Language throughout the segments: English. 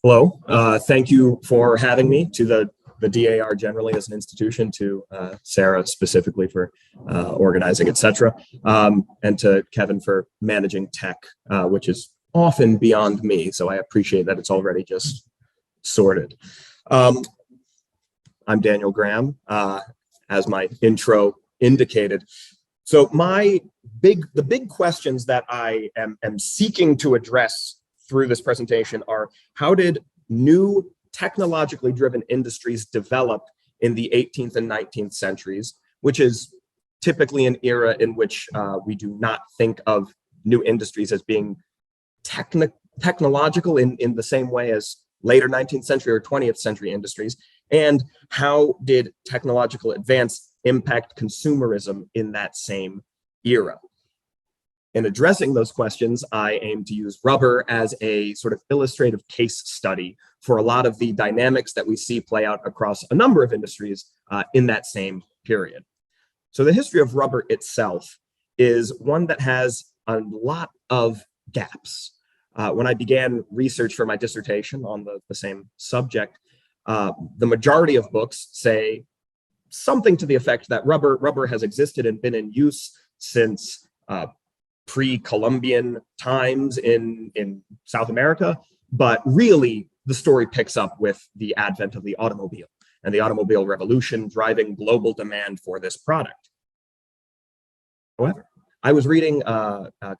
Hello, thank you for having me to the DAR generally as an institution, to Sarah specifically for organizing, etc., and to Kevin for managing tech, which is often beyond me, so I appreciate that it's already just sorted. I'm Daniel Graham, as my intro indicated. So the big questions that I am seeking to address through this presentation are: how did new technologically driven industries develop in the 18th and 19th centuries, which is typically an era in which we do not think of new industries as being technological in the same way as later 19th century or 20th century industries, and how did technological advance impact consumerism in that same era? In addressing those questions, I aim to use rubber as a sort of illustrative case study for a lot of the dynamics that we see play out across a number of industries in that same period. So the history of rubber itself is one that has a lot of gaps. When I began research for my dissertation on the same subject, the majority of books say something to the effect that rubber has existed and been in use since pre-Columbian times in South America, but really the story picks up with the advent of the automobile and the automobile revolution driving global demand for this product. However, I was reading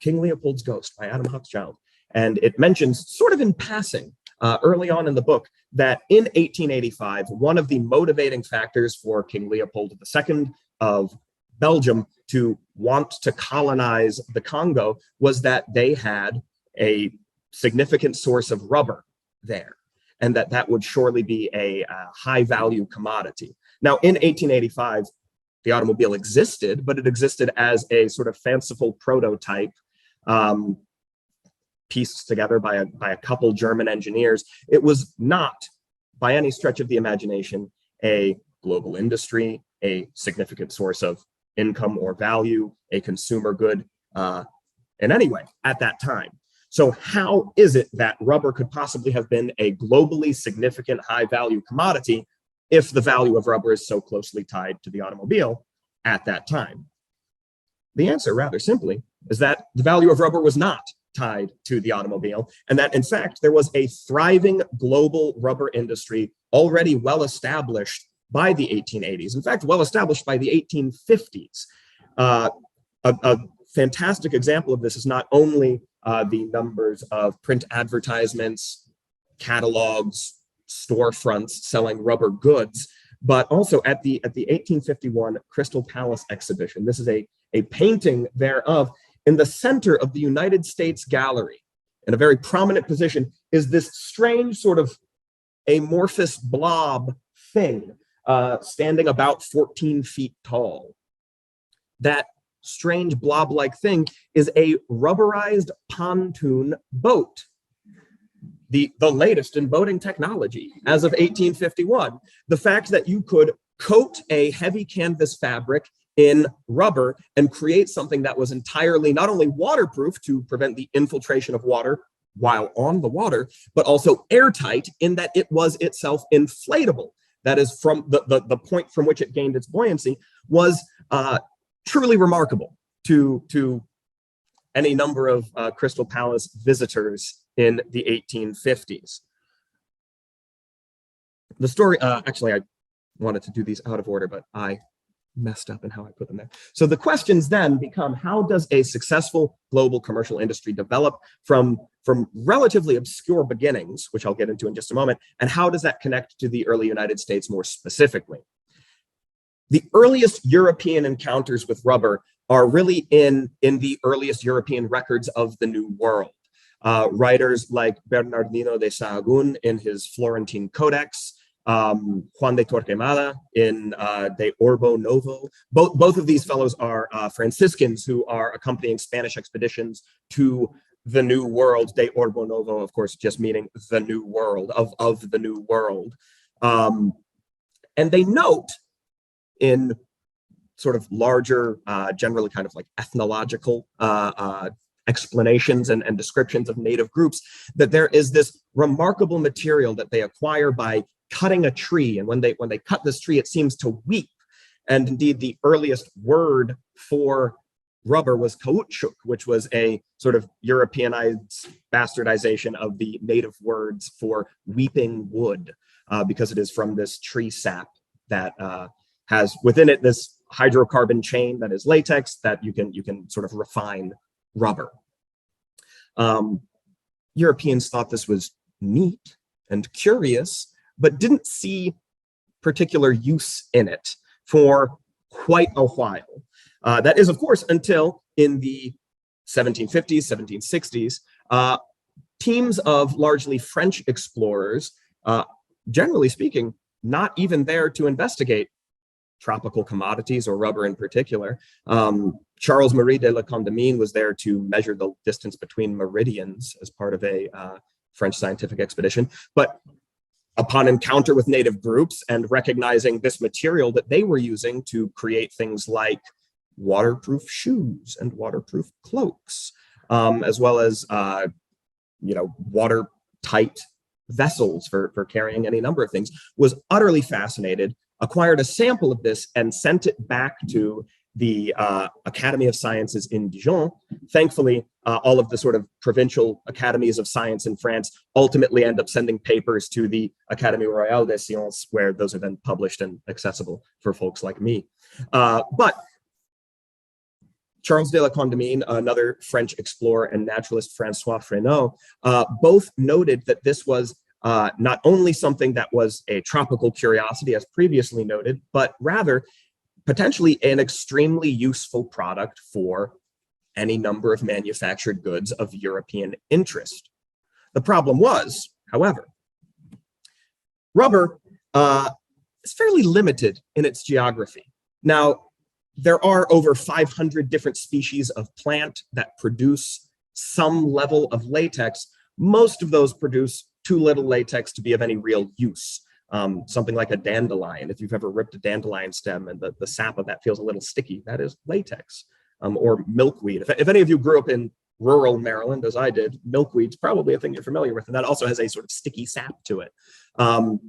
King Leopold's Ghost by Adam Hochschild, and it mentions sort of in passing early on in the book that in 1885, one of the motivating factors for King Leopold II of Belgium to want to colonize the Congo was that they had a significant source of rubber there, and that would surely be a high value commodity. Now, in 1885, the automobile existed, but it existed as a sort of fanciful prototype pieced together by a couple German engineers. It was not, by any stretch of the imagination, a global industry, a significant source of income or value, a consumer good in any way at that time. So how is it that rubber could possibly have been a globally significant high value commodity if the value of rubber is so closely tied to the automobile at that time? The answer, rather simply, is that the value of rubber was not tied to the automobile, and that in fact there was a thriving global rubber industry already well established by the 1880s, in fact, well established by the 1850s. A fantastic example of this is not only the numbers of print advertisements, catalogs, storefronts selling rubber goods, but also at the 1851 Crystal Palace exhibition. This is a painting thereof. In the center of the United States Gallery, in a very prominent position, is this strange sort of amorphous blob thing, standing about 14 feet tall. That strange blob-like thing is a rubberized pontoon boat, the latest in boating technology as of 1851. The fact that you could coat a heavy canvas fabric in rubber and create something that was entirely not only waterproof to prevent the infiltration of water while on the water, but also airtight in that it was itself inflatable. That is, from the point from which it gained its buoyancy, was truly remarkable to any number of Crystal Palace visitors in the 1850s. The story, actually, I wanted to do these out of order, but I messed up in how I put them there. So the questions then become: how does a successful global commercial industry develop from relatively obscure beginnings, which I'll get into in just a moment, and how does that connect to the early United States more specifically? The earliest European encounters with rubber are really in the earliest European records of the New World. Writers like Bernardino de Sahagún in his Florentine Codex, Juan de Torquemada in De Orbo Novo. Both of these fellows are Franciscans who are accompanying Spanish expeditions to the New World. De Orbo Novo, of course, just meaning the New World, of the New World. And they note in sort of larger, generally kind of like ethnological explanations and descriptions of native groups, that there is this remarkable material that they acquire by cutting a tree. And when they cut this tree, it seems to weep. And indeed, the earliest word for rubber was caoutchouc, which was a sort of Europeanized bastardization of the native words for weeping wood, because it is from this tree sap that has within it this hydrocarbon chain that is latex that you can sort of refine rubber. Europeans thought this was neat and curious, but didn't see particular use in it for quite a while. That is, of course, until in the 1750s, 1760s, teams of largely French explorers, generally speaking, not even there to investigate tropical commodities or rubber in particular. Charles Marie de la Condamine was there to measure the distance between meridians as part of a French scientific expedition. But upon encounter with native groups and recognizing this material that they were using to create things like waterproof shoes and waterproof cloaks, as well as watertight vessels for carrying any number of things, was utterly fascinated, acquired a sample of this and sent it back to the Academy of Sciences in Dijon. Thankfully, all of the sort of provincial academies of science in France ultimately end up sending papers to the Académie Royale des Sciences, where those are then published and accessible for folks like me. But Charles de la Condamine, another French explorer, and naturalist Francois Fresneau, both noted that this was not only something that was a tropical curiosity, as previously noted, but rather potentially an extremely useful product for any number of manufactured goods of European interest. The problem was, however, rubber is fairly limited in its geography. Now, there are over 500 different species of plant that produce some level of latex. Most of those produce too little latex to be of any real use. Something like a dandelion, if you've ever ripped a dandelion stem and the sap of that feels a little sticky, that is latex. Or milkweed. If any of you grew up in rural Maryland, as I did, milkweed's probably a thing you're familiar with, and that also has a sort of sticky sap to it. Sidebar,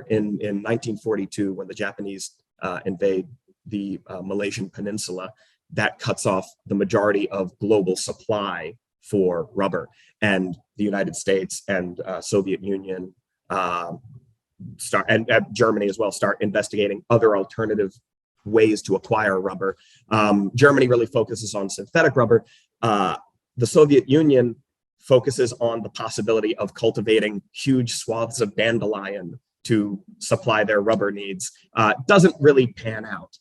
in 1942, when the Japanese invade the Malaysian peninsula, that cuts off the majority of global supply for rubber. And the United States and Soviet Union and Germany as well start investigating other alternative ways to acquire rubber. Germany really focuses on synthetic rubber. The Soviet Union focuses on the possibility of cultivating huge swaths of dandelion to supply their rubber needs. Doesn't really pan out.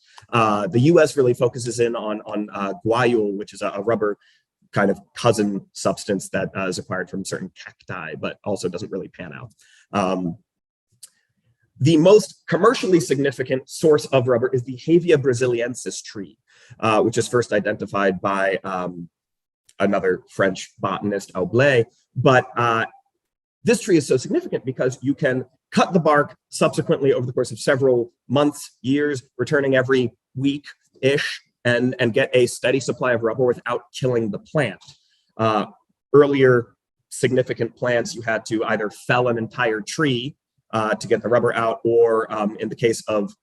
The US really focuses in on guayule, which is a rubber kind of cousin substance that is acquired from certain cacti, but also doesn't really pan out. The most commercially significant source of rubber is the Hevea brasiliensis tree, which is first identified by another French botanist, Aublet. But this tree is so significant because you can cut the bark subsequently over the course of several months, years, returning every week-ish, and get a steady supply of rubber without killing the plant. Earlier significant plants, you had to either fell an entire tree to get the rubber out, or in the case of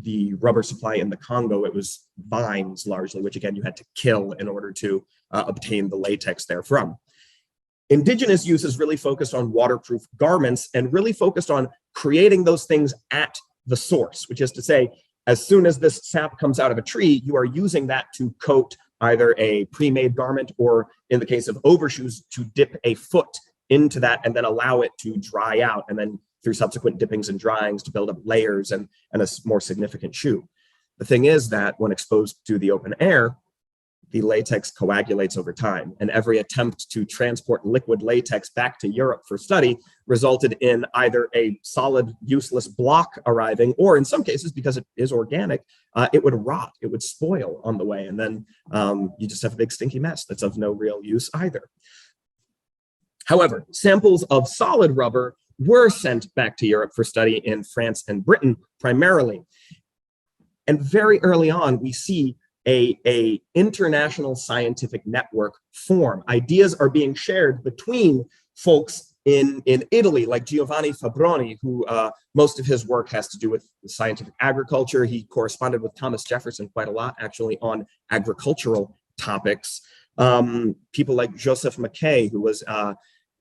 the rubber supply in the Congo, it was vines largely, which again you had to kill in order to obtain the latex therefrom. Indigenous use is really focused on waterproof garments and really focused on creating those things at the source, which is to say, as soon as this sap comes out of a tree, you are using that to coat either a pre-made garment, or in the case of overshoes, to dip a foot into that and then allow it to dry out, and then through subsequent dippings and dryings to build up layers and a more significant shoe. The thing is that when exposed to the open air, the latex coagulates over time, and every attempt to transport liquid latex back to Europe for study resulted in either a solid, useless block arriving, or in some cases, because it is organic, it would rot, it would spoil on the way, and then you just have a big stinky mess that's of no real use either. However, samples of solid rubber were sent back to Europe for study in France and Britain primarily. And very early on, we see a international scientific network form. Ideas are being shared between folks in Italy, like Giovanni Fabroni, who most of his work has to do with scientific agriculture. He corresponded with Thomas Jefferson quite a lot, actually, on agricultural topics. People like Joseph Mackay, who was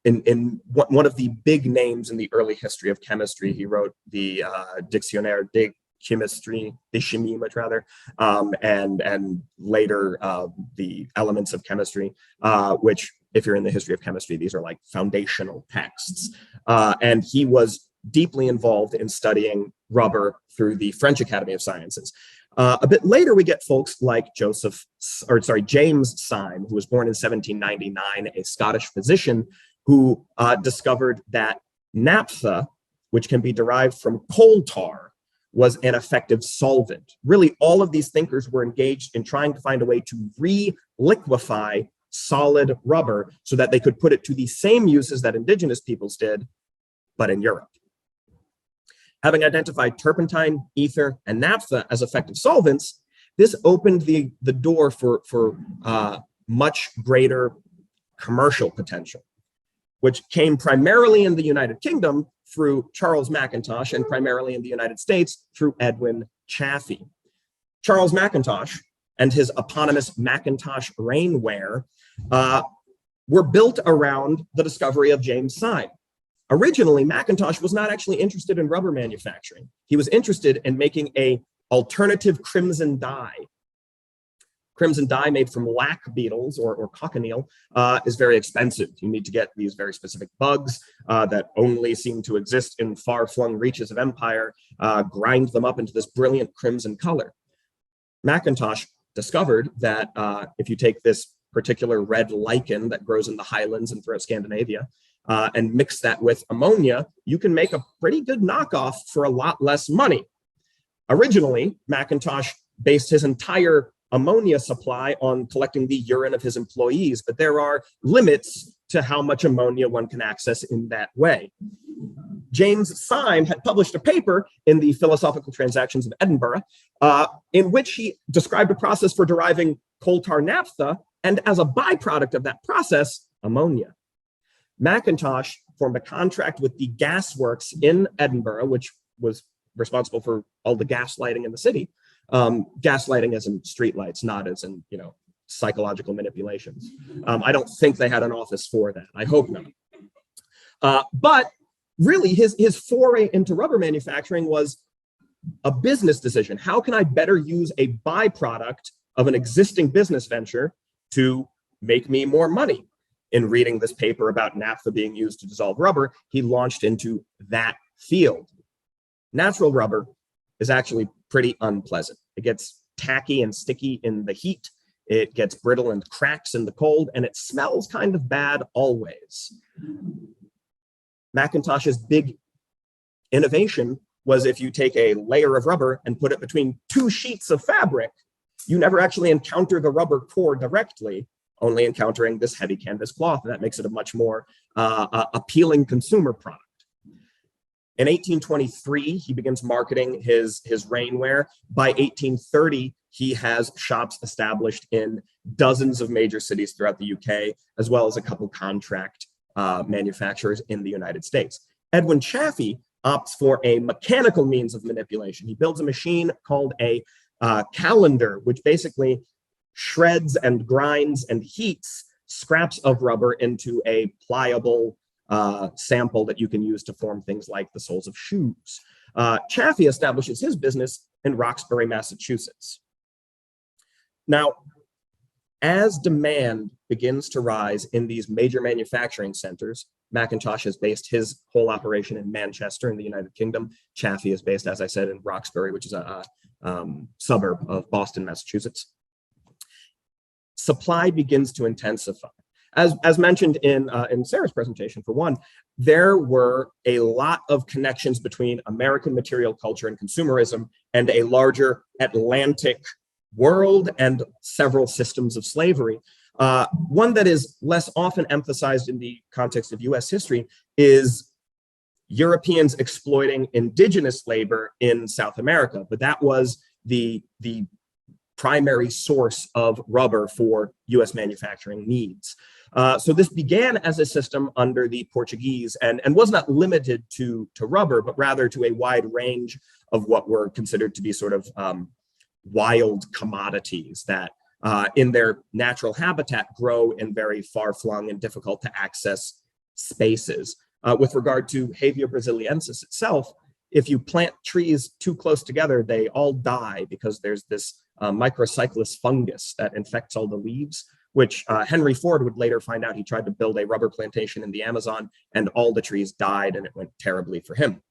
in one of the big names in the early history of chemistry. He wrote the Dictionnaire de chimie, much rather, and later the Elements of Chemistry, which, if you're in the history of chemistry, these are like foundational texts. And he was deeply involved in studying rubber through the French Academy of Sciences. A bit later, we get folks like James Syme, who was born in 1799, a Scottish physician who discovered that naphtha, which can be derived from coal tar, was an effective solvent. Really, all of these thinkers were engaged in trying to find a way to re-liquefy solid rubber so that they could put it to the same uses that indigenous peoples did, but in Europe. Having identified turpentine, ether, and naphtha as effective solvents, this opened the door for much greater commercial potential, which came primarily in the United Kingdom through Charles Mackintosh, and primarily in the United States through Edwin Chaffee. Charles Mackintosh and his eponymous Mackintosh rainwear were built around the discovery of James Syme. Originally, Mackintosh was not actually interested in rubber manufacturing. He was interested in making an alternative crimson dye. Crimson dye made from lac beetles or cochineal is very expensive. You need to get these very specific bugs that only seem to exist in far-flung reaches of empire, grind them up into this brilliant crimson color. Mackintosh discovered that if you take this particular red lichen that grows in the highlands and throughout Scandinavia and mix that with ammonia, you can make a pretty good knockoff for a lot less money. Originally, Mackintosh based his entire ammonia supply on collecting the urine of his employees, but there are limits to how much ammonia one can access in that way. James Syme had published a paper in the Philosophical Transactions of Edinburgh in which he described a process for deriving coal tar naphtha, and as a byproduct of that process, ammonia. Mackintosh formed a contract with the gas works in Edinburgh, which was responsible for all the gas lighting in the city. Gaslighting as in streetlights, not as in, psychological manipulations. I don't think they had an office for that. I hope not. But really, his foray into rubber manufacturing was a business decision. How can I better use a byproduct of an existing business venture to make me more money? In reading this paper about naphtha being used to dissolve rubber, he launched into that field. Natural rubber is actually pretty unpleasant. It gets tacky and sticky in the heat. It gets brittle and cracks in the cold, and it smells kind of bad always. Mackintosh's big innovation was if you take a layer of rubber and put it between two sheets of fabric, you never actually encounter the rubber core directly, only encountering this heavy canvas cloth, and that makes it a much more appealing consumer product. In 1823, he begins marketing his rainwear. By 1830, he has shops established in dozens of major cities throughout the UK, as well as a couple contract manufacturers in the United States. Edwin Chaffee opts for a mechanical means of manipulation. He builds a machine called a calendar, which basically shreds and grinds and heats scraps of rubber into a pliable sample that you can use to form things like the soles of shoes. Chaffee establishes his business in Roxbury, Massachusetts. Now, as demand begins to rise in these major manufacturing centers, Mackintosh has based his whole operation in Manchester in the United Kingdom. Chaffee is based, as I said, in Roxbury, which is a suburb of Boston, Massachusetts. Supply begins to intensify. As mentioned in Sarah's presentation, for one, there were a lot of connections between American material culture and consumerism and a larger Atlantic world and several systems of slavery. One that is less often emphasized in the context of US history is Europeans exploiting indigenous labor in South America, but that was the primary source of rubber for US manufacturing needs. So this began as a system under the Portuguese and was not limited to rubber, but rather to a wide range of what were considered to be sort of wild commodities that in their natural habitat grow in very far-flung and difficult to access spaces. With regard to Hevea brasiliensis itself, if you plant trees too close together, they all die because there's this microcyclus fungus that infects all the leaves, which Henry Ford would later find out. He tried to build a rubber plantation in the Amazon and all the trees died and it went terribly for him.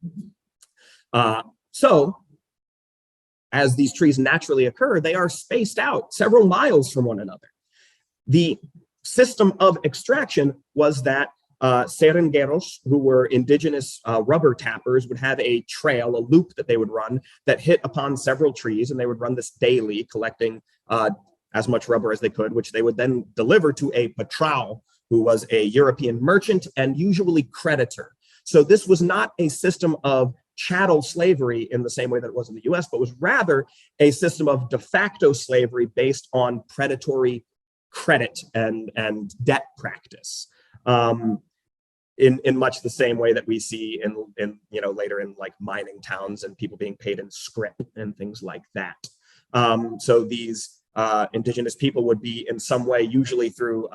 So as these trees naturally occur, they are spaced out several miles from one another. The system of extraction was that seringueiros, who were indigenous rubber tappers, would have a trail, a loop that they would run that hit upon several trees, and they would run this daily, collecting as much rubber as they could, which they would then deliver to a patrão, who was a European merchant and usually creditor. So this was not a system of chattel slavery in the same way that it was in the US, but was rather a system of de facto slavery based on predatory credit and debt practice. In much the same way that we see in later in like mining towns and people being paid in scrip and things like that. So these indigenous people would be in some way, usually through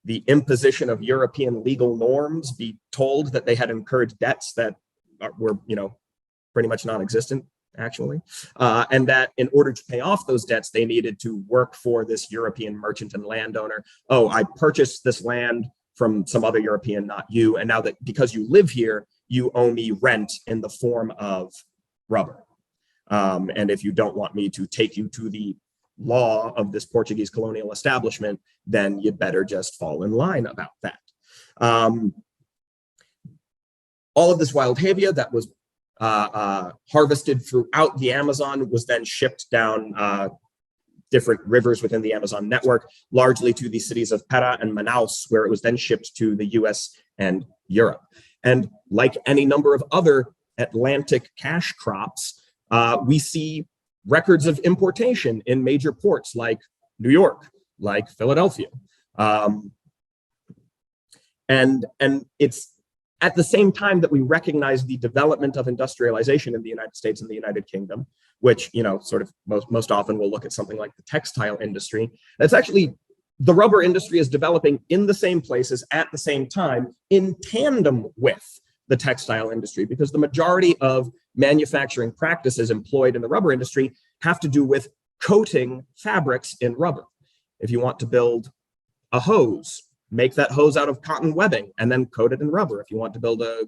the imposition of European legal norms, be told that they had incurred debts that were pretty much non-existent actually, and that in order to pay off those debts, they needed to work for this European merchant and landowner. Oh, I purchased this land from some other European, not you. And now that because you live here, you owe me rent in the form of rubber. And if you don't want me to take you to the law of this Portuguese colonial establishment, then you better just fall in line about that. All of this wild Hevea that was harvested throughout the Amazon was then shipped down different rivers within the Amazon network, largely to the cities of Para and Manaus, where it was then shipped to the US and Europe. And like any number of other Atlantic cash crops, we see records of importation in major ports like New York, like Philadelphia. And it's at the same time that we recognize the development of industrialization in the United States and the United Kingdom, which, sort of most often we'll look at something like the textile industry. That's actually, the rubber industry is developing in the same places at the same time in tandem with the textile industry, because the majority of manufacturing practices employed in the rubber industry have to do with coating fabrics in rubber. If you want to build a hose, make that hose out of cotton webbing and then coat it in rubber. If you want to build a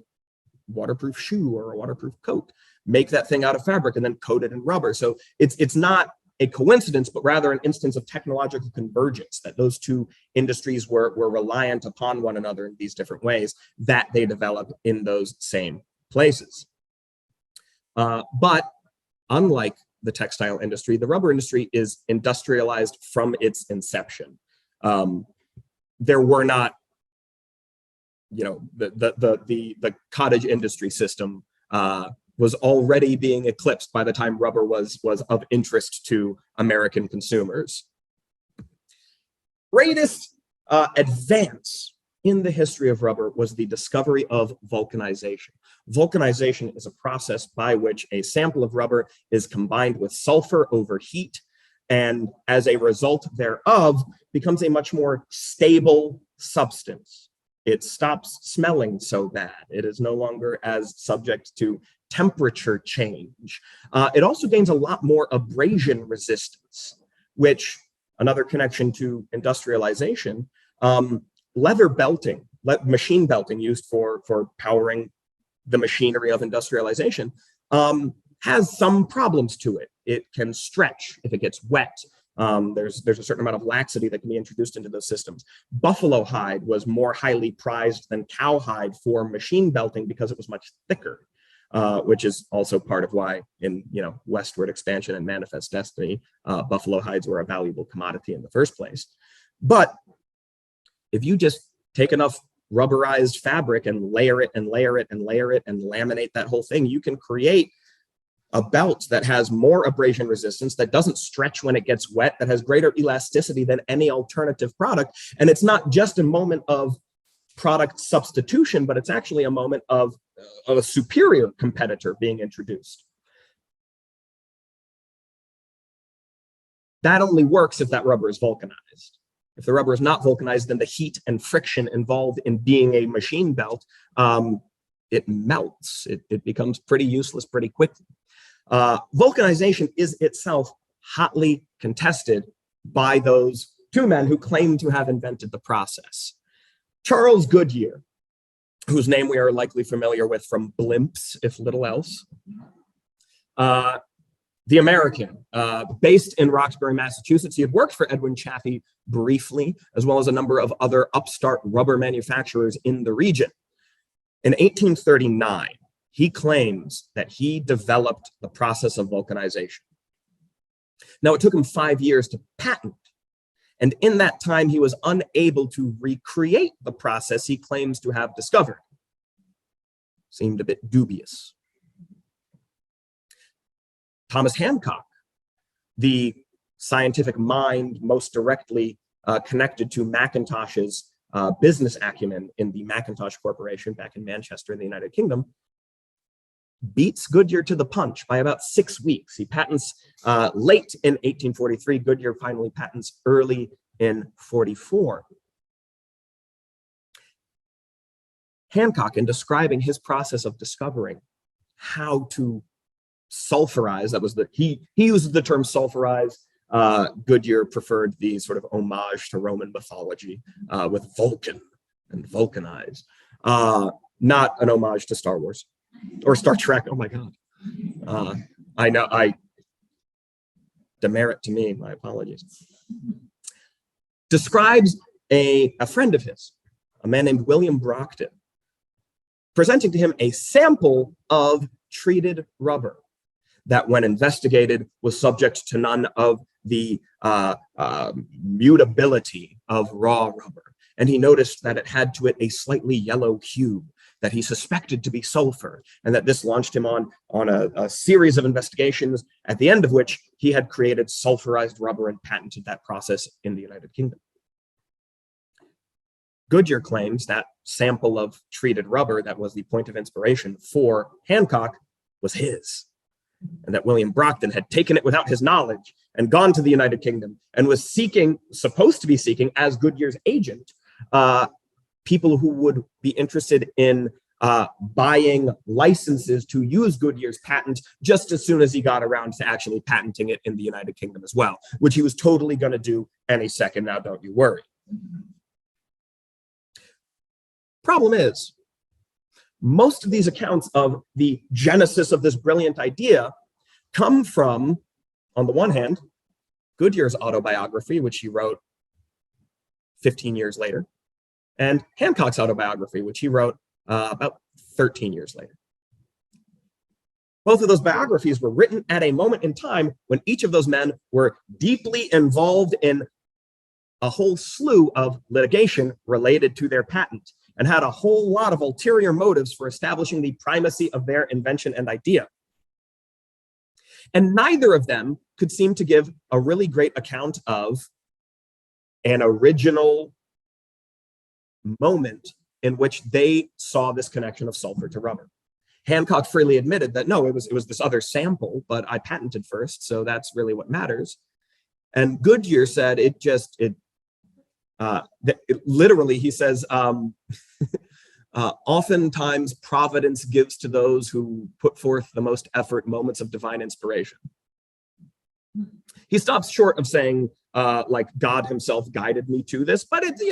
waterproof shoe or a waterproof coat, make that thing out of fabric and then coat it in rubber. So it's not a coincidence, but rather an instance of technological convergence, that those two industries were reliant upon one another in these different ways that they develop in those same places. But unlike the textile industry, the rubber industry is industrialized from its inception. There were not, the cottage industry system was already being eclipsed by the time rubber was of interest to American consumers. Greatest advance in the history of rubber was the discovery of vulcanization. Vulcanization is a process by which a sample of rubber is combined with sulfur over heat, and as a result thereof becomes a much more stable substance. It stops smelling so bad. It is no longer as subject to temperature change. It also gains a lot more abrasion resistance, which, another connection to industrialization, leather belting, machine belting used for powering the machinery of industrialization, has some problems to it. It can stretch if it gets wet. There's a certain amount of laxity that can be introduced into those systems. Buffalo hide was more highly prized than cowhide for machine belting because it was much thicker, which is also part of why in westward expansion and manifest destiny, buffalo hides were a valuable commodity in the first place. But if you just take enough rubberized fabric and layer it and layer it and layer it and laminate that whole thing, you can create a belt that has more abrasion resistance, that doesn't stretch when it gets wet, that has greater elasticity than any alternative product. And it's not just a moment of product substitution, but it's actually a moment of a superior competitor being introduced. That only works if that rubber is vulcanized. If the rubber is not vulcanized, then the heat and friction involved in being a machine belt, it melts. It becomes pretty useless pretty quickly. Vulcanization is itself hotly contested by those two men who claim to have invented the process. Charles Goodyear, whose name we are likely familiar with from blimps, if little else. The American, based in Roxbury, Massachusetts. He had worked for Edwin Chaffee briefly, as well as a number of other upstart rubber manufacturers in the region. In 1839, he claims that he developed the process of vulcanization. Now, it took him 5 years to patent, and in that time, he was unable to recreate the process he claims to have discovered. Seemed a bit dubious. Thomas Hancock, the scientific mind most directly connected to Macintosh's business acumen in the Macintosh Corporation back in Manchester in the United Kingdom, beats Goodyear to the punch by about 6 weeks. He patents late in 1843. Goodyear finally patents early in 44. Hancock, in describing his process of discovering how to sulfurize, that was he uses the term sulfurize. Goodyear preferred the sort of homage to Roman mythology with Vulcan and vulcanize, not an homage to Star Wars or Star Trek. Oh my God. I know, demerit to me, my apologies. Describes a friend of his, a man named William Brockton, presenting to him a sample of treated rubber that, when investigated, was subject to none of the mutability of raw rubber. And he noticed that it had to it a slightly yellow hue that he suspected to be sulfur, and that this launched him on a series of investigations, at the end of which he had created sulfurized rubber and patented that process in the United Kingdom. Goodyear claims that sample of treated rubber that was the point of inspiration for Hancock was his, and that William Brockton had taken it without his knowledge and gone to the United Kingdom and was supposed to be seeking, as Goodyear's agent, people who would be interested in buying licenses to use Goodyear's patent just as soon as he got around to actually patenting it in the United Kingdom as well, which he was totally going to do any second now, don't you worry. Problem is, most of these accounts of the genesis of this brilliant idea come from, on the one hand, Goodyear's autobiography, which he wrote 15 years later, and Hancock's autobiography, which he wrote about 13 years later. Both of those biographies were written at a moment in time when each of those men were deeply involved in a whole slew of litigation related to their patent, and had a whole lot of ulterior motives for establishing the primacy of their invention and idea. And neither of them could seem to give a really great account of an original moment in which they saw this connection of sulfur to rubber. Hancock freely admitted that, no, it was this other sample, but I patented first, so that's really what matters. And Goodyear said literally, he says, oftentimes providence gives to those who put forth the most effort moments of divine inspiration. He stops short of saying, like, God himself guided me to this, but it's,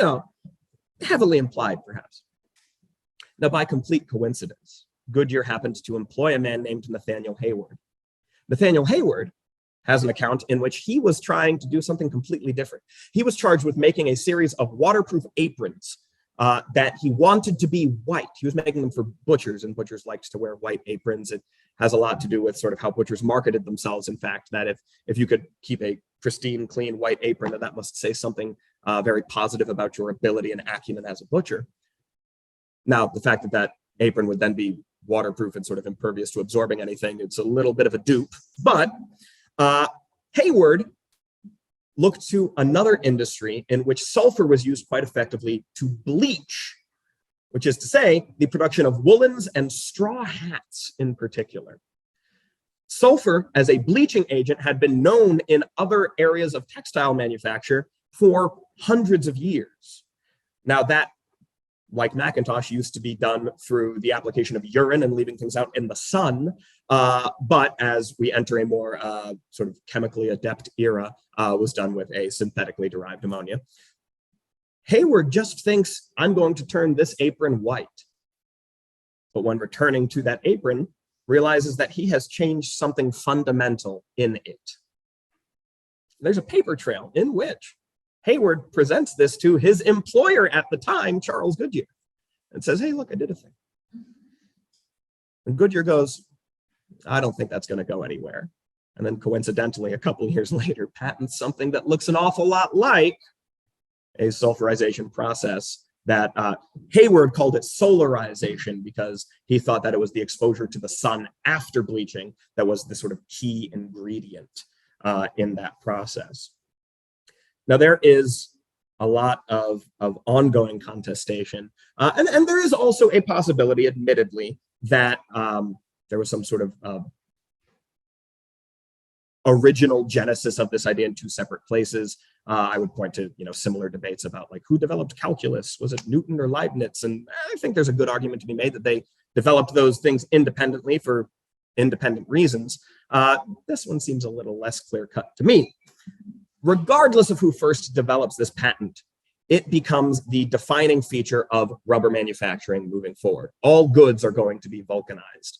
heavily implied, perhaps. Now, by complete coincidence, Goodyear happened to employ a man named Nathaniel Hayward. Nathaniel Hayward has an account in which he was trying to do something completely different. He was charged with making a series of waterproof aprons that he wanted to be white. He was making them for butchers, and butchers liked to wear white aprons. It has a lot to do with sort of how butchers marketed themselves, in fact, that if you could keep a pristine, clean white apron, that must say something very positive about your ability and acumen as a butcher. Now, the fact that that apron would then be waterproof and sort of impervious to absorbing anything. It's a little bit of a dupe. But Hayward looked to another industry in which sulfur was used quite effectively to bleach, which is to say the production of woolens and straw hats in particular. Sulfur as a bleaching agent had been known in other areas of textile manufacture for hundreds of years. Now that, like Macintosh, used to be done through the application of urine and leaving things out in the sun. But as we enter a more sort of chemically adept era, was done with a synthetically derived ammonia. Hayward just thinks, I'm going to turn this apron white. But when returning to that apron, realizes that he has changed something fundamental in it. There's a paper trail in which Hayward presents this to his employer at the time, Charles Goodyear, and says, hey, look, I did a thing. And Goodyear goes, I don't think that's going to go anywhere. And then coincidentally, a couple of years later, patents something that looks an awful lot like a sulfurization process that Hayward called it solarization because he thought that it was the exposure to the sun after bleaching that was the sort of key ingredient in that process. Now, there is a lot of ongoing contestation, and there is also a possibility, admittedly, that there was some sort of original genesis of this idea in two separate places. I would point to similar debates about like who developed calculus. Was it Newton or Leibniz? And I think there's a good argument to be made that they developed those things independently for independent reasons. This one seems a little less clear-cut to me. Regardless of who first develops this patent, it becomes the defining feature of rubber manufacturing moving forward. All goods are going to be vulcanized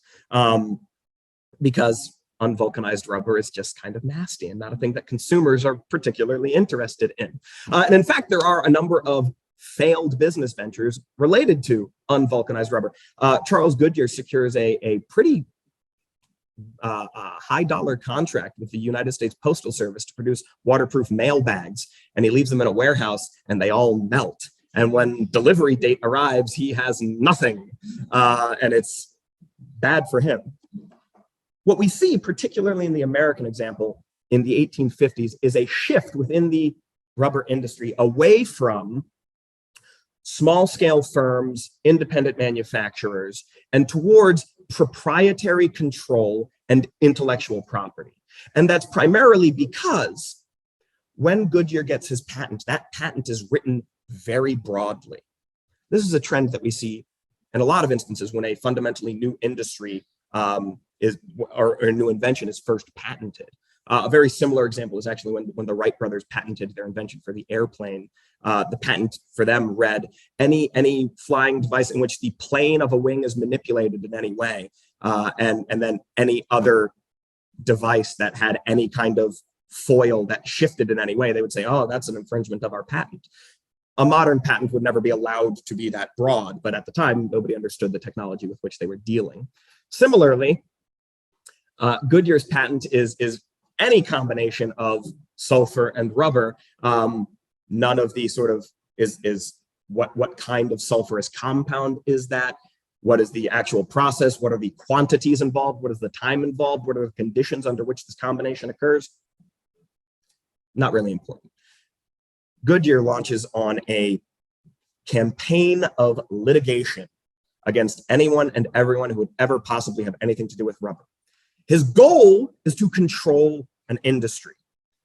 because unvulcanized rubber is just kind of nasty and not a thing that consumers are particularly interested in. And in fact, there are a number of failed business ventures related to unvulcanized rubber. Charles Goodyear secures a pretty high dollar contract with the United States Postal Service to produce waterproof mail bags, and he leaves them in a warehouse and they all melt. And when delivery date arrives, he has nothing, and it's bad for him. What we see, particularly in the American example in the 1850s, is a shift within the rubber industry away from small-scale firms, independent manufacturers, and towards proprietary control and intellectual property. And that's primarily because when Goodyear gets his patent, that patent is written very broadly. This is a trend that we see in a lot of instances when a fundamentally new industry or a new invention is first patented. A very similar example is actually when the Wright brothers patented their invention for the airplane. The patent for them read, any flying device in which the plane of a wing is manipulated in any way, and then any other device that had any kind of foil that shifted in any way, they would say, oh, that's an infringement of our patent. A modern patent would never be allowed to be that broad, but at the time, nobody understood the technology with which they were dealing. Similarly, Goodyear's patent is any combination of sulfur and rubber. None of the sort of is what kind of sulfurous compound is that? What is the actual process? What are the quantities involved? What is the time involved? What are the conditions under which this combination occurs? Not really important. Goodyear launches on a campaign of litigation against anyone and everyone who would ever possibly have anything to do with rubber. His goal is to control an industry.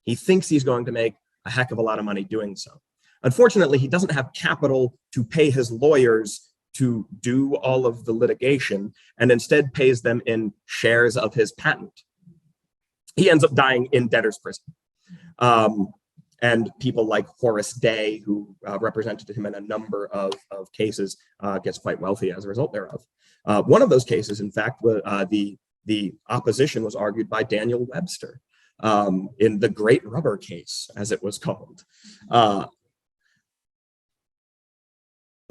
He thinks he's going to make a heck of a lot of money doing so. Unfortunately, he doesn't have capital to pay his lawyers to do all of the litigation, and instead pays them in shares of his patent. He ends up dying in debtor's prison. And people like Horace Day, who represented him in a number of cases, gets quite wealthy as a result thereof. One of those cases, in fact, the opposition was argued by Daniel Webster in the Great Rubber Case, as it was called. But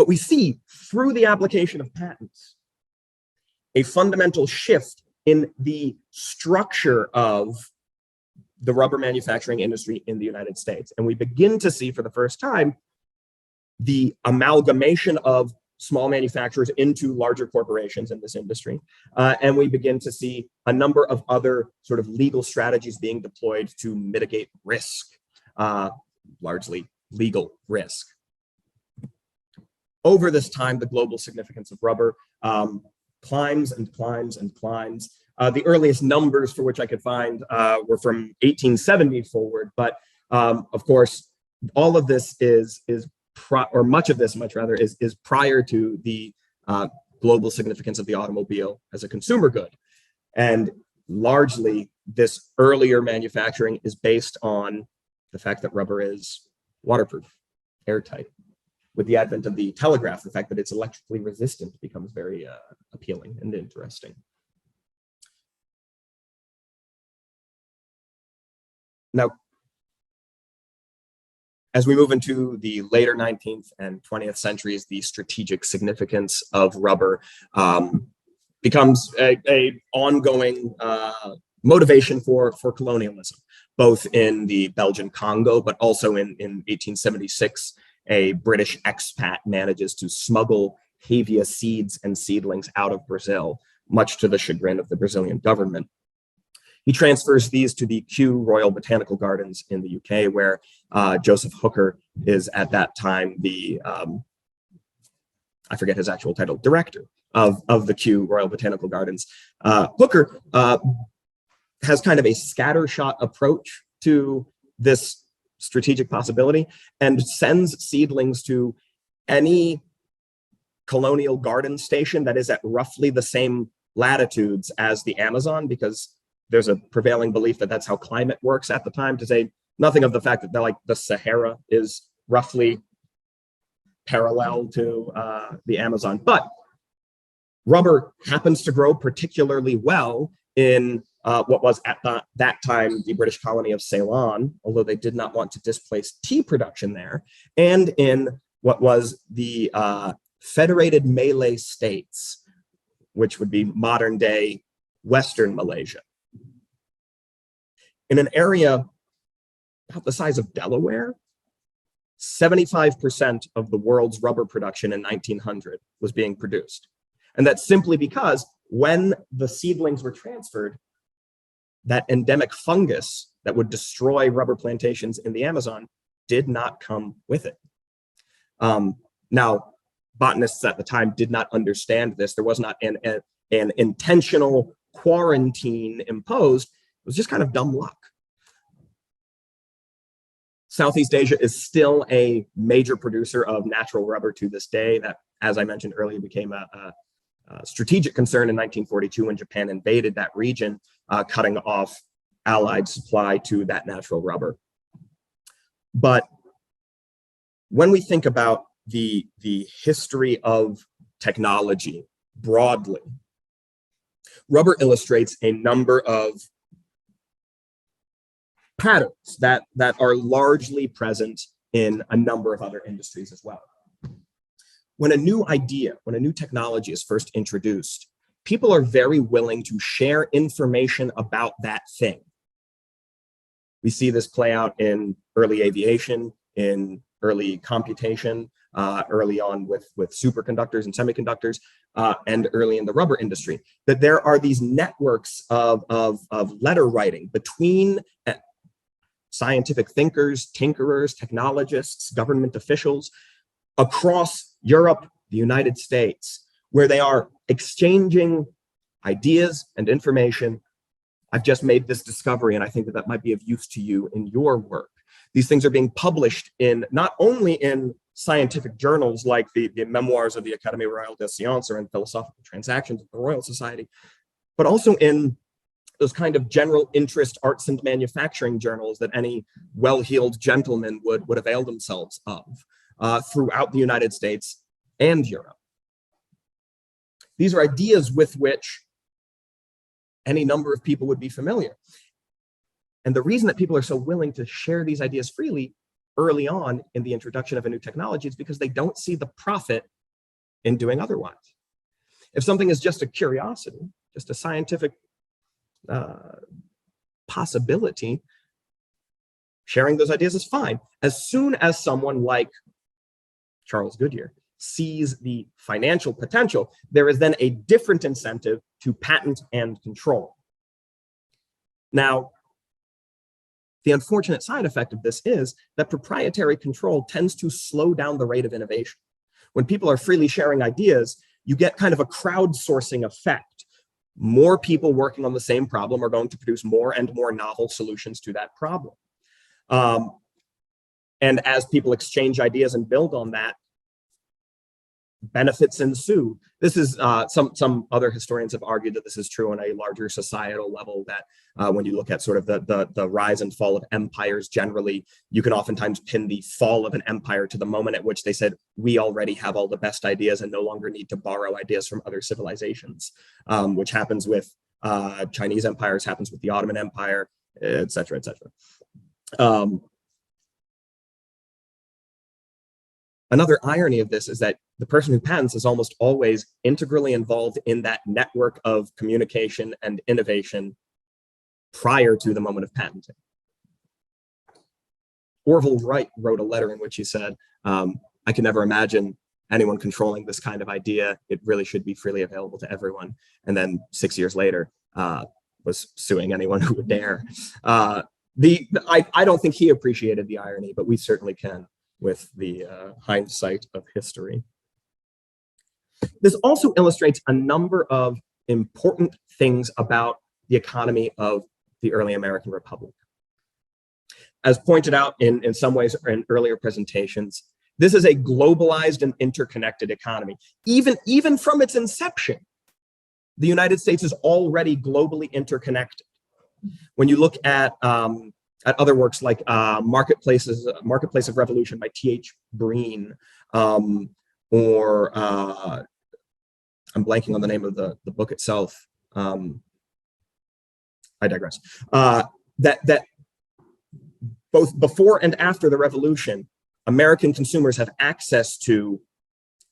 we see through the application of patents a fundamental shift in the structure of the rubber manufacturing industry in the United States. And we begin to see for the first time the amalgamation of small manufacturers into larger corporations in this industry. And we begin to see a number of other sort of legal strategies being deployed to mitigate risk, largely legal risk. Over this time, the global significance of rubber climbs and climbs and climbs. The earliest numbers for which I could find were from 1870 forward, but of course, all of this or much of this, is prior to the global significance of the automobile as a consumer good. And largely, this earlier manufacturing is based on the fact that rubber is waterproof, airtight. With the advent of the telegraph, the fact that it's electrically resistant becomes very appealing and interesting. Now, as we move into the later 19th and 20th centuries, the strategic significance of rubber becomes a ongoing motivation for colonialism, both in the Belgian Congo, but also in 1876, a British expat manages to smuggle Hevea seeds and seedlings out of Brazil, much to the chagrin of the Brazilian government. He transfers these to the Kew Royal Botanical Gardens in the UK, where Joseph Hooker is at that time the, I forget his actual title, director of the Kew Royal Botanical Gardens. Hooker has kind of a scattershot approach to this strategic possibility and sends seedlings to any colonial garden station that is at roughly the same latitudes as the Amazon, because there's a prevailing belief that that's how climate works at the time, to say nothing of the fact that like the Sahara is roughly parallel to the Amazon. But rubber happens to grow particularly well in what was at that time the British colony of Ceylon, although they did not want to displace tea production there, and in what was the Federated Malay States, which would be modern day Western Malaysia. In an area about the size of Delaware, 75% of the world's rubber production in 1900 was being produced. And that's simply because when the seedlings were transferred, that endemic fungus that would destroy rubber plantations in the Amazon did not come with it. Now, botanists at the time did not understand this. There was not an intentional quarantine imposed. It was just kind of dumb luck. Southeast Asia is still a major producer of natural rubber to this day. That, as I mentioned earlier, became a strategic concern in 1942 when Japan invaded that region, cutting off Allied supply to that natural rubber. But when we think about the history of technology broadly, rubber illustrates a number of patterns that are largely present in a number of other industries as well. When a new idea, when a new technology is first introduced, people are very willing to share information about that thing. We see this play out in early aviation, in early computation, early on with superconductors and semiconductors, and early in the rubber industry, that there are these networks of letter writing between scientific thinkers, tinkerers, technologists, government officials across Europe, the United States, where they are exchanging ideas and information. I've just made this discovery, and I think that might be of use to you in your work. These things are being published in not only in scientific journals like the Memoirs of the Académie Royale des Sciences or in Philosophical Transactions of the Royal Society, but also in those kind of general interest arts and manufacturing journals that any well-heeled gentleman would avail themselves of throughout the United States and Europe. These are ideas with which any number of people would be familiar. And the reason that people are so willing to share these ideas freely early on in the introduction of a new technology is because they don't see the profit in doing otherwise. If something is just a curiosity, just a scientific possibility, sharing those ideas is fine. As soon as someone like Charles Goodyear sees the financial potential, there is then a different incentive to patent and control. Now, the unfortunate side effect of this is that proprietary control tends to slow down the rate of innovation. When people are freely sharing ideas, you get kind of a crowdsourcing effect. More people working on the same problem are going to produce more and more novel solutions to that problem. And as people exchange ideas and build on that, benefits ensue. This is some other historians have argued that this is true on a larger societal level, that when you look at sort of the rise and fall of empires generally, you can oftentimes pin the fall of an empire to the moment at which they said, we already have all the best ideas and no longer need to borrow ideas from other civilizations, which happens with Chinese empires, happens with the Ottoman Empire, et cetera, et cetera. Another irony of this is that the person who patents is almost always integrally involved in that network of communication and innovation prior to the moment of patenting. Orville Wright wrote a letter in which he said, I can never imagine anyone controlling this kind of idea. It really should be freely available to everyone. And then 6 years later, was suing anyone who would dare. I don't think he appreciated the irony, but we certainly can with the hindsight of history. This also illustrates a number of important things about the economy of the early American Republic. As pointed out in some ways in earlier presentations, this is a globalized and interconnected economy. Even from its inception, the United States is already globally interconnected. When you look at other works like Marketplace of Revolution by T.H. Breen, or I'm blanking on the name of the book itself. I digress. That both before and after the revolution, American consumers have access to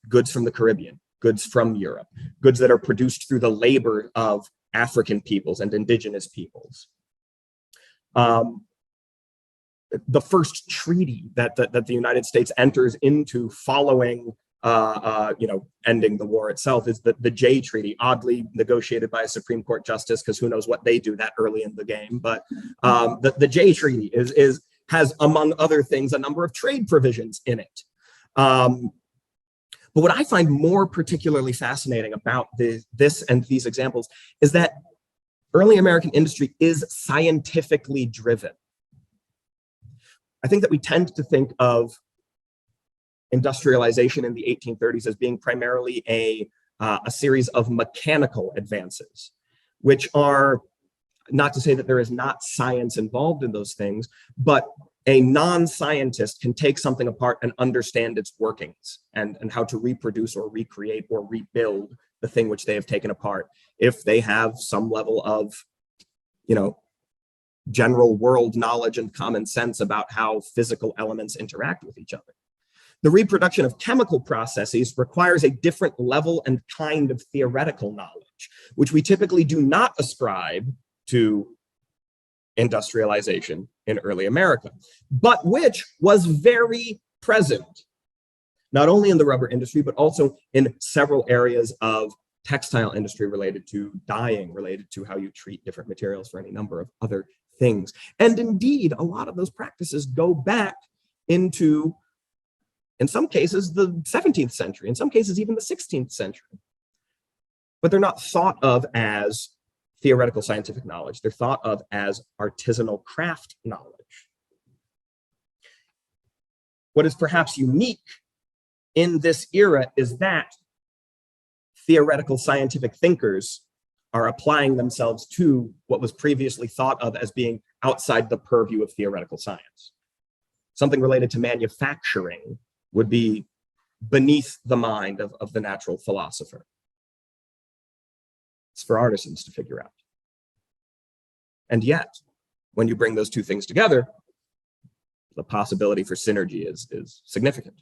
goods from the Caribbean, goods from Europe, goods that are produced through the labor of African peoples and indigenous peoples. The first treaty that the United States enters into following ending the war itself is the Jay Treaty, oddly negotiated by a Supreme Court justice, because who knows what they do that early in the game. But the Jay Treaty has, among other things, a number of trade provisions in it. But what I find more particularly fascinating about this and these examples is that early American industry is scientifically driven. I think that we tend to think of industrialization in the 1830s as being primarily a series of mechanical advances, which are, not to say that there is not science involved in those things, but a non-scientist can take something apart and understand its workings and how to reproduce or recreate or rebuild the thing which they have taken apart if they have some level of, general world knowledge and common sense about how physical elements interact with each other. The reproduction of chemical processes requires a different level and kind of theoretical knowledge, which we typically do not ascribe to industrialization in early America, but which was very present, not only in the rubber industry, but also in several areas of textile industry related to dyeing, related to how you treat different materials for any number of other things. And indeed, a lot of those practices go back into, in some cases, the 17th century, in some cases, even the 16th century. But they're not thought of as theoretical scientific knowledge. They're thought of as artisanal craft knowledge. What is perhaps unique in this era is that theoretical scientific thinkers are applying themselves to what was previously thought of as being outside the purview of theoretical science. Something related to manufacturing would be beneath the mind of the natural philosopher. It's for artisans to figure out. And yet, when you bring those two things together, the possibility for synergy is significant.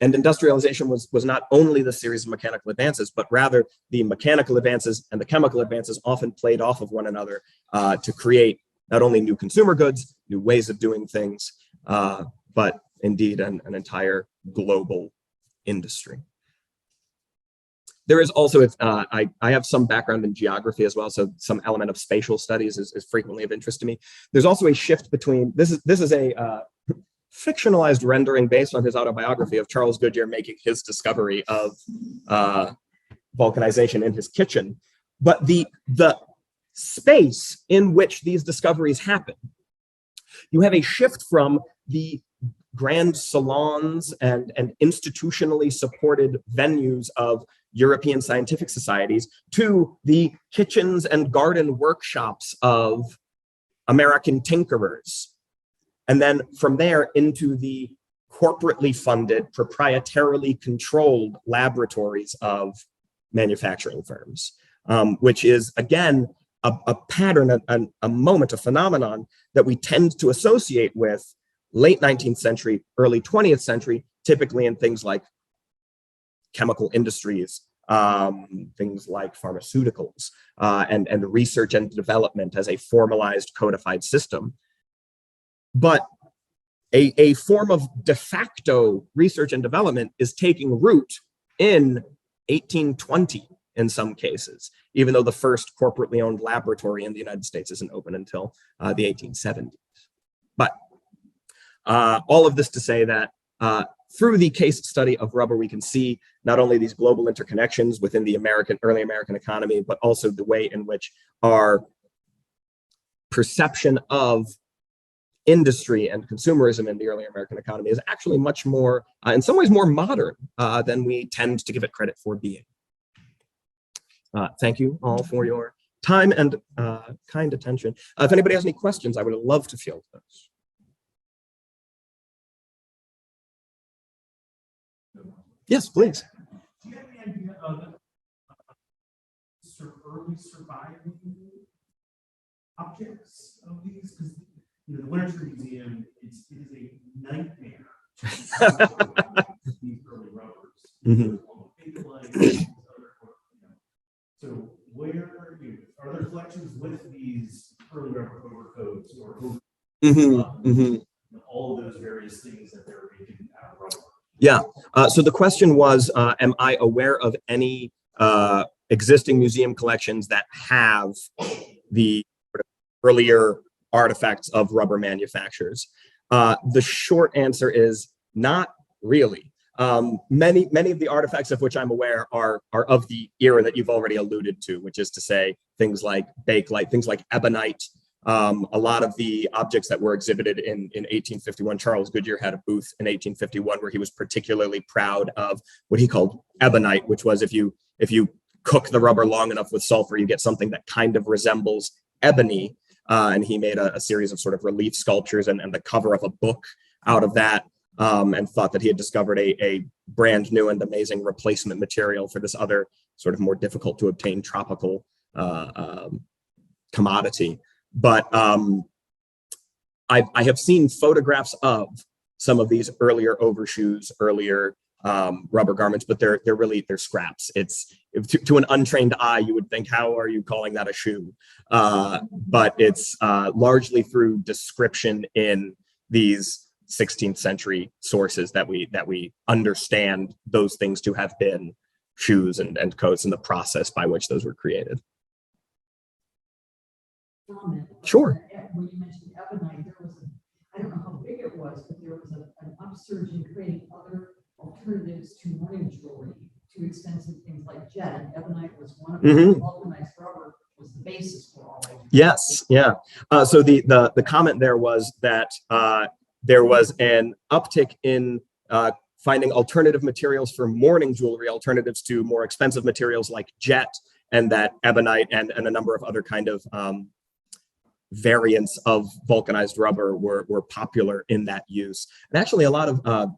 And industrialization was not only the series of mechanical advances, but rather the mechanical advances and the chemical advances often played off of one another to create not only new consumer goods, new ways of doing things, but indeed an entire global industry. There is also, I have some background in geography as well, so some element of spatial studies is frequently of interest to me. There's also a shift between, this is a fictionalized rendering based on his autobiography of Charles Goodyear making his discovery of vulcanization in his kitchen. But the space in which these discoveries happen, you have a shift from the grand salons and institutionally supported venues of European scientific societies to the kitchens and garden workshops of American tinkerers. And then from there into the corporately funded, proprietarily controlled laboratories of manufacturing firms, which is, again, a pattern, a moment, a phenomenon that we tend to associate with late 19th century, early 20th century, typically in things like chemical industries, things like pharmaceuticals, and research and development as a formalized codified system. But a form of de facto research and development is taking root in 1820 in some cases, even though the first corporately owned laboratory in the United States isn't open until the 1870s. But all of this to say that through the case study of rubber, we can see not only these global interconnections within the early American economy, but also the way in which our perception of industry and consumerism in the early American economy is actually much more, in some ways, more modern than we tend to give it credit for being. Thank you all for your time and kind attention. If anybody has any questions, I would love to field those. Yes, please. Do you have any idea of early surviving objects of these? Because the Winter Museum, it is a nightmare to these early rubbers. Mm-hmm. So where are there collections with these early rubber overcoats or all of those various things that they're making out of rubber? Yeah. So the question was, am I aware of any existing museum collections that have the earlier artifacts of rubber manufacturers? The short answer is not really. Many of the artifacts of which I'm aware are of the era that you've already alluded to, which is to say things like bakelite, things like ebonite. A lot of the objects that were exhibited in 1851, Charles Goodyear had a booth in 1851 where he was particularly proud of what he called ebonite, which was if you cook the rubber long enough with sulfur, you get something that kind of resembles ebony. And he made a series of sort of relief sculptures and the cover of a book out of that, and thought that he had discovered a brand new and amazing replacement material for this other sort of more difficult to obtain tropical commodity. But I have seen photographs of some of these earlier overshoes, earlier rubber garments, but they're scraps. It's to an untrained eye, you would think, how are you calling that a shoe? But it's largely through description in these 16th century sources that we understand those things to have been shoes and coats and the process by which those were created. Sure. When you mentioned ebonite, there was I don't know how big it was, but there was an upsurge in creating other alternatives to mourning jewelry, to expensive things like jet. And ebonite was one of them. Vulcanized rubber was the basis for all that. Yes, yeah. So the comment there was that there was an uptick in finding alternative materials for mourning jewelry, alternatives to more expensive materials like jet, and that ebonite and a number of other kind of variants of vulcanized rubber were popular in that use. And actually a lot of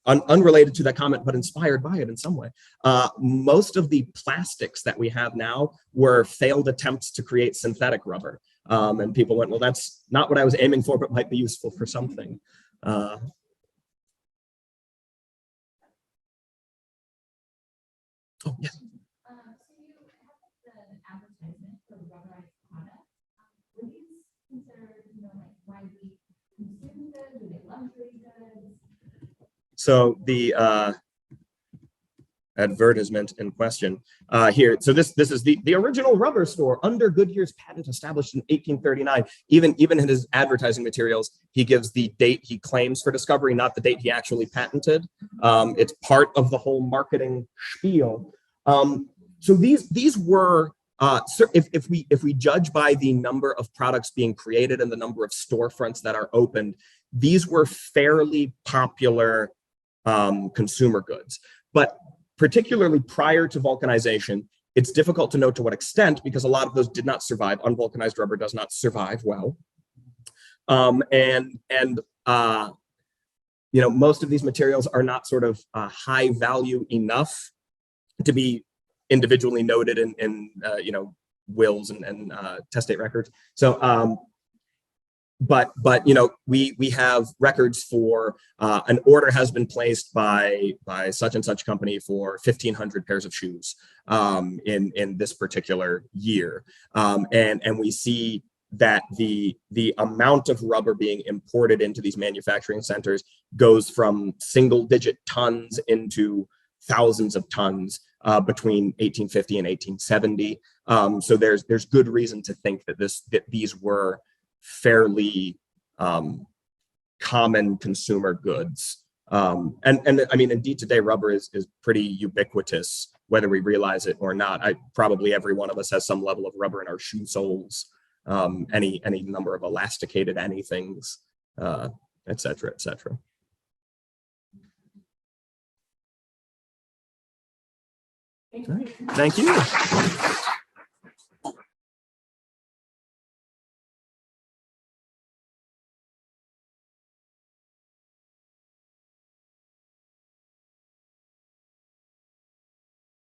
unrelated to that comment, but inspired by it in some way. Most of the plastics that we have now were failed attempts to create synthetic rubber. And people went, well, that's not what I was aiming for, but might be useful for something. Oh, yeah. So you have the advertisement for rubberized products. Were these considered, like widely consumed goods? Were they luxury goods? So the advertisement in question here. So this is the original rubber store under Goodyear's patent established in 1839. Even in his advertising materials, he gives the date he claims for discovery, not the date he actually patented. It's part of the whole marketing spiel. So these were if we judge by the number of products being created and the number of storefronts that are opened, these were fairly popular consumer goods. But particularly prior to vulcanization, it's difficult to know to what extent, because a lot of those did not survive. Unvulcanized rubber does not survive well. Most of these materials are not sort of high value enough to be individually noted in wills and testate records. So but we have records for an order has been placed by such and such company for 1,500 pairs of shoes in this particular year, and we see that the amount of rubber being imported into these manufacturing centers goes from single-digit tons into thousands of tons between 1850 and 1870. So there's good reason to think that these were fairly common consumer goods. And I mean, indeed, today rubber is pretty ubiquitous, whether we realize it or not. Probably every one of us has some level of rubber in our shoe soles, any number of elasticated anythings, et cetera, et cetera. All right. Thank you.